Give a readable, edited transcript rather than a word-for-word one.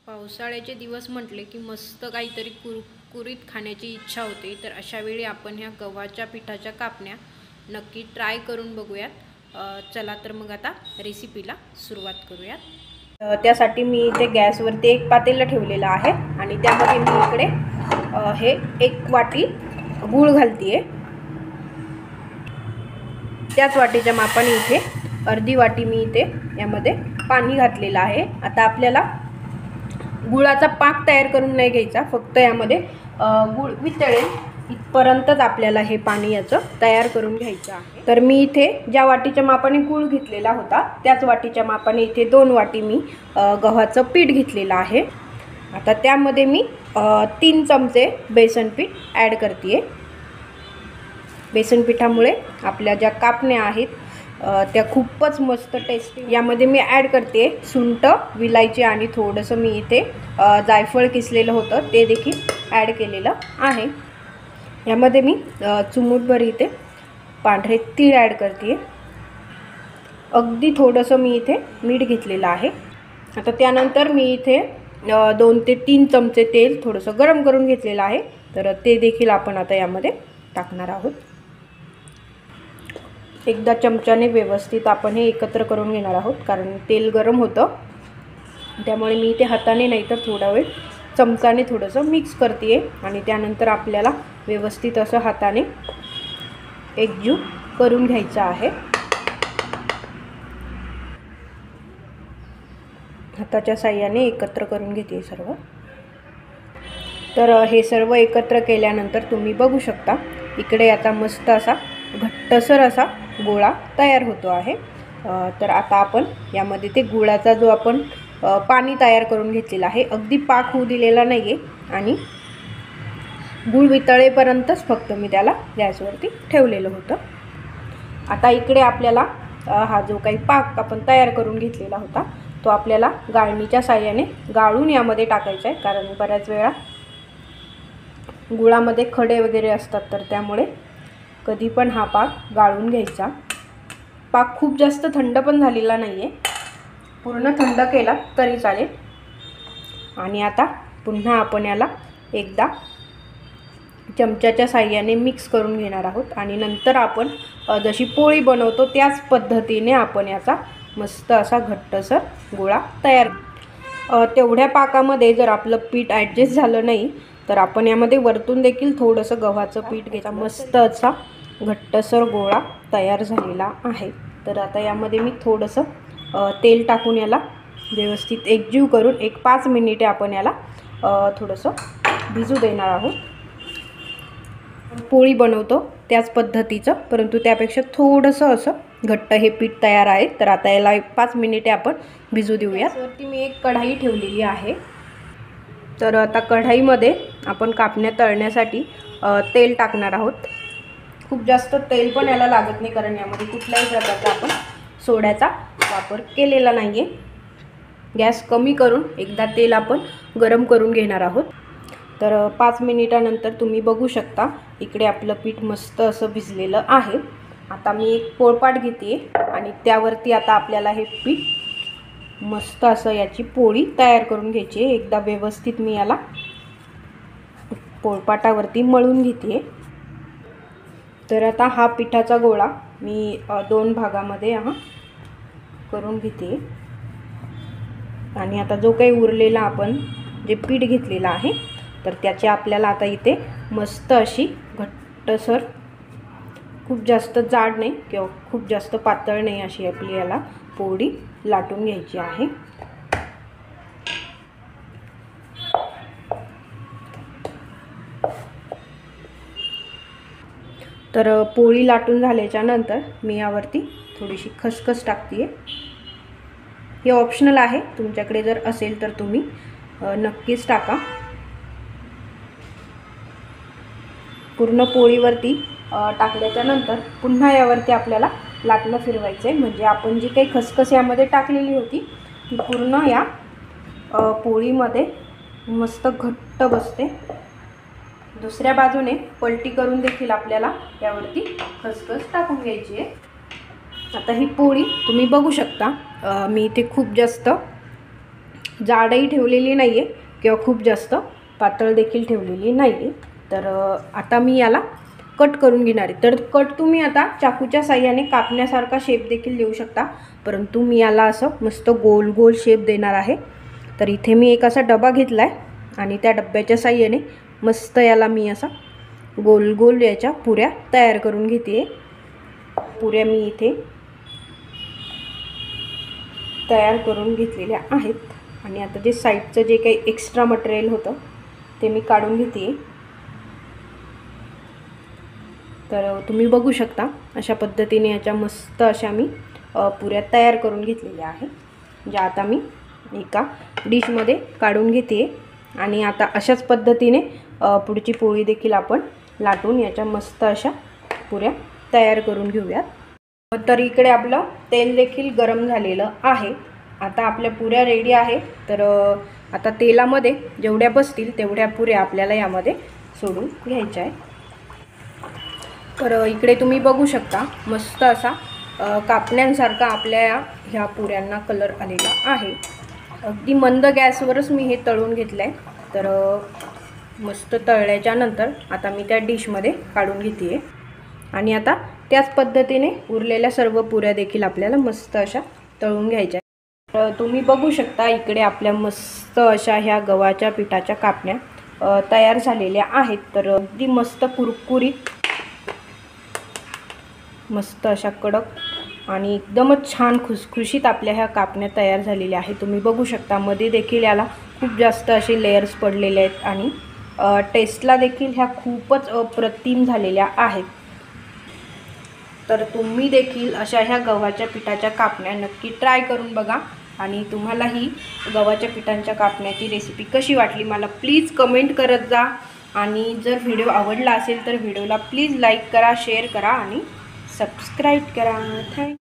पावसाळ्याचे दिवस म्हटले की मस्त काहीतरी कुरकुरीत खाण्याची इच्छा होते। तर अशा वेळी आपण ह्या गव्हाच्या पिठाच्या कापण्या नक्की ट्राय करून बघूयात। चला तर मग आता रेसिपीला सुरुवात करूयात। त्यासाठी मी इथे गॅसवरती एक पातेलं ठेवलेलं आहे आणि त्यामध्ये मी इकडे हे 1 वाटी गूळ घालतीये। त्याच वाटीच्या मापाने इथे अर्धी वाटी मी इथे यामध्ये पाणी घातलेलं आहे। आता आपल्याला गुळाचा पाक तयार करून नाही घ्यायचा, फक्त यामध्ये गूळ वितळेल इथपर्यंतच आपल्याला हे पाणी याचं तयार करून घ्यायचं आहे। तर मी इथे ज्या वाटीच्या मापाने गूळ घेतलेला होता त्याच वाटीच्या मापाने इथे 2 वाटी मी गव्हाचं पीठ घेतलेलं आहे। आता त्यामध्ये मी 3 चमचे बेसन पीठ ॲड करते। बेसन पिठामुळे आपल्या ज्या कापण्या आहेत त्या खूपच मस्त टेस्टी। यामध्ये मी ॲड करते सुंठ, विलायची आणि थोडंसं मी इथे जायफळ किसलेलं होतं ते देखील ॲड केलेलं आहे। यामध्ये मी चिमूटभर इथे पांढरे तीळ ॲड करते। अगदी थोडंसं मी इथे मीठ घेतलेलं आहे। आता त्यानंतर मी इथे 2 ते 3 चमचे तेल थोडंसं गरम करून घेतलेलं आहे, तर ते देखील आपण आता यामध्ये टाकणार आहोत। एकदा चमच्याने व्यवस्थित आपण हे एकत्र करून घेणार आहोत, कारण तेल गरम होतं त्यामुळे मी इथे हाताने नाही तर थोडा वेळ चमचाने थोडंसं मिक्स करते आणि त्यानंतर आपल्याला व्यवस्थित असं हाताने एकजीव करून घ्यायचं आहे। हाताच्या साहाय्याने एकत्र करून घेते सर्व। तर हे सर्व एकत्र केल्यानंतर तुम्ही बघू शकता इकडे आता मस्त असा घट्टसर असा गोळा तयार होतो आहे। तर आता आपण यामध्ये ते गुळाचा जो आपण पाणी तयार करून घेतलेला आहे, अगदी पाक होऊ दिलेला नाही आहे आणि गूळ वितळेपर्यंतच फक्त मी त्याला गॅसवरती ठेवलेलं होतं। आता इकडे आपल्याला हा जो काही पाक आपण तयार करून घेतलेला होता तो आपल्याला गाळणीच्या साहाय्याने गाळून यामध्ये टाकायचा आहे, कारण बऱ्याच वेळा गुळामध्ये खडे वगैरे असतात, तर त्यामुळे कधी पण हा पाक गाळून घ्यायचा। पाक खूप जास्त थंड पण झालेला नाही आहे, पूर्ण थंड केला तरी चालेल। आणि आता पुन्हा आपण याला एकदा चमच्याच्या साहाय्याने मिक्स करून घेणार आहोत आणि नंतर आपण जशी पोळी बनवतो त्याच पद्धतीने आपण याचा मस्त असा घट्टसर गोळा तयार। तेवढ्या पाकामध्ये जर आपलं पीठ ॲडजस्ट झालं नाही तर आपण यामध्ये वरतून देखील थोडंसं गव्हाचं पीठ घ्यायचं। मस्त असा घट्टसर गोळा तयार झालेला आहे। तर आता यामध्ये मी थोडंसं तेल टाकून याला व्यवस्थित एकजीव करून 5 मिनिटे आपण याला थोडंसं भिजू देणार आहोत। पोळी बनवतो त्याच पद्धतीचं, परंतु त्यापेक्षा थोडंसं असं घट्ट हे पीठ तयार आहे। तर आता याला 5 मिनिटे आपण भिजू देऊया। त्यावरती मी एक कढाई ठेवलेली आहे। तर आता कढाईमध्ये आपण कापण्या तळण्यासाठी तेल टाकणार आहोत। खूप जास्त तेल पण याला लागत नाही, कारण यामध्ये कुठल्याही प्रकारचा आपण सोड्याचा वापर केलेला नाही आहे। गॅस कमी करून एकदा तेल आपण गरम करून घेणार आहोत। तर 5 मिनिटानंतर तुम्ही बघू शकता इकडे आपलं पीठ मस्त असं भिजलेलं आहे। आता मी एक पोळपाट घेते आणि त्यावरती आता आपल्याला हे पीठ मस्त असं याची पोळी तयार करून घ्यायची आहे। एकदा व्यवस्थित मी याला पोळपाटावरती मळून घेते। तर आता हा पिठाचा गोळा मी 2 भागामध्ये करून घेते आणि आता जो काही उरलेला आपण जे पीठ घेतलेलं आहे तर त्याची आपल्याला आता इथे मस्त अशी घट्टसर, खूप जास्त जाड नाही किंवा खूप जास्त पातळ नाही अशी आपली याला पोळी लाटून घ्यायची आहे। तर पोळी लाटून झाल्याच्या नंतर मी यावरती थोडीशी खसखस टाकते। हे ऑप्शनल आहे, तुमच्याकडे जर असेल तर तुम्ही नक्कीच टाका। पूर्ण पोळीवरती टाकल्याच्या नंतर पुन्हा यावरती आपल्याला लाटणं फिरवायचं आहे, म्हणजे आपण जी काही खसखस यामध्ये टाकलेली होती ती पूर्ण या पोळीमध्ये मस्त घट्ट बसते। दुसऱ्या बाजूने पलटी करून देखील आपल्याला यावरती खसखस टाकून घ्यायची आहे। आता ही पोळी तुम्ही बघू शकता मी इथे खूप जास्त जाडही ठेवलेली नाही आहे किंवा खूप जास्त पातळ देखील ठेवलेली नाही आहे. तर आता मी याला कट करून घेणार आहे. तर कट तुम्ही आता चाकूच्या साह्याने कापण्यासारखा शेप देखील देऊ शकता, परंतु मी याला असं मस्त गोल गोल शेप देणार आहे. तर इथे मी एक असा डबा घेतला आहे आणि त्या डब्याच्या साह्याने मस्त याला मी असा गोल गोल याच्या पुऱ्या तयार करून घेते. पुऱ्या मी इथे तयार करून घेतलेल्या आहेत आणि आता जे साईडचं जे काही एक्स्ट्रा मटेरियल होतं ते मी काढून घेते. तर तुम्ही बघू शकता अशा पद्धतीने याच्या मस्त अशा मी पुऱ्या तयार करून घेतलेल्या आहे, ज्या आता मी एका डिशमध्ये काढून घेते. आणि आता अशाच पद्धतीने पुढची पोळी देखील आपण लाटून याच्या मस्त अशा पुऱ्या तयार करून घेऊयात. तर इकडे आपलं तेल देखील गरम झालेलं आहे. आता आपल्या पुऱ्या रेडी आहे. तर आता तेलामध्ये जेवढ्या बसतील तेवढ्या पुऱ्या आपल्याला यामध्ये सोडून घ्यायच्या आहे. तर इकडे तुम्ही बघू शकता मस्त असा कापण्यांसारखा आपल्या ह्या पुऱ्यांना कलर आलेला आहे. अगदी मंद गॅसवरच मी हे तळून घेतलं आहे. तर मस्त तळल्याच्या नंतर आता मी त्या डिशमध्ये काढून घेते आहे. आणि आता त्याच पद्धतीने उरलेल्या सर्व पुऱ्या देखील आपल्याला मस्त अशा तळून घ्यायच्या. तर तुम्ही बघू शकता इकडे आपल्या मस्त अशा ह्या गव्हाच्या पिठाच्या कापण्या तयार झालेल्या आहेत. तर अगदी मस्त कुरकुरीत, मस्त अशा कडक आणि एकदमच छान खुसखुशीत आपल्या ह्या कापण्या तयार झालेल्या आहेत. तुम्ही बघू शकता मध्ये देखील याला खूप जास्त असे लेयर्स पडलेले आहेत आणि टेस्टला देखील ह्या खूपच अप्रतिम झालेल्या आहेत. तर तुम्ही देखील अशा ह्या गव्हाच्या पिठाच्या कापण्या नक्की ट्राय करून बघा. आणि तुम्हाला ही गव्हाच्या पिठांच्या कापण्याची रेसिपी कशी वाटली मला प्लीज कमेंट करत जा. आणि जर व्हिडिओ आवडला असेल तर व्हिडिओला प्लीज लाईक करा, शेअर करा आणि सबस्क्राईब करा. थँक्यू.